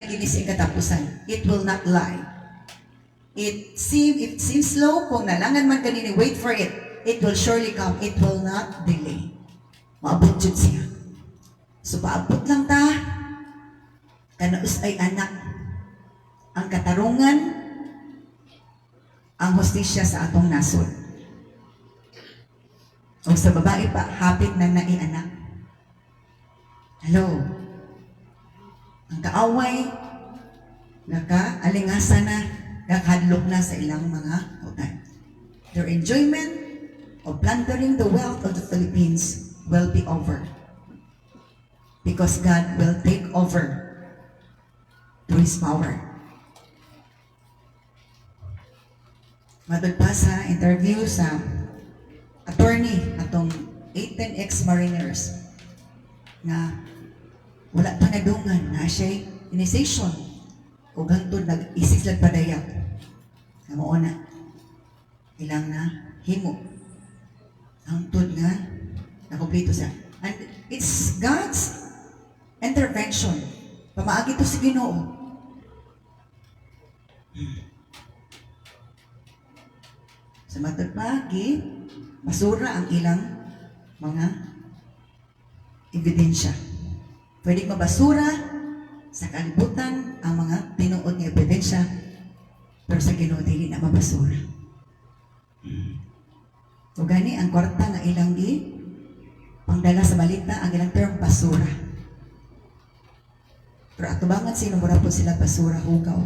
ginising katapusan. It will not lie. It seems slow, kung nalangan man kanini, wait for it. It will surely come. It will not delay. Maabot jud siya. So paabot lang ta, kanaus ay anak. Ang katarungan, ang hostisya sa atong nasod. O sa babae pa, hapit na naianak. Hello? Ang kaaway, naka-alingasa na, nakahadlok na sa ilang mga utan. Their enjoyment of plundering the wealth of the Philippines will be over. Because God will take over through His power. Matod pa sa interview sa attorney atong 18 ex-mariners na wala pa nadungan na siya initiation o gantod nag-isig lang padayag na mauna ilang na himo hangtod nga nakumpleto siya. And it's God's intervention. Pamaagi to si Ginoo. Sa matod pagi, basura ang ilang mga ebidensya. Pwede mabasura sa kalibutan ang mga tinuod ng ebidensya, pero sa Ginoo dili na mabasura. So gani ang kwarta nga ilang pangdala sa balita ang ilang term basura. Pero atubangan sino mura po sila basura hugaw.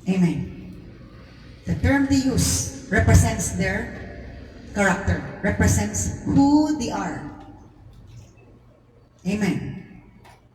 Amen. The term they use represents their character, represents who they are. Amen.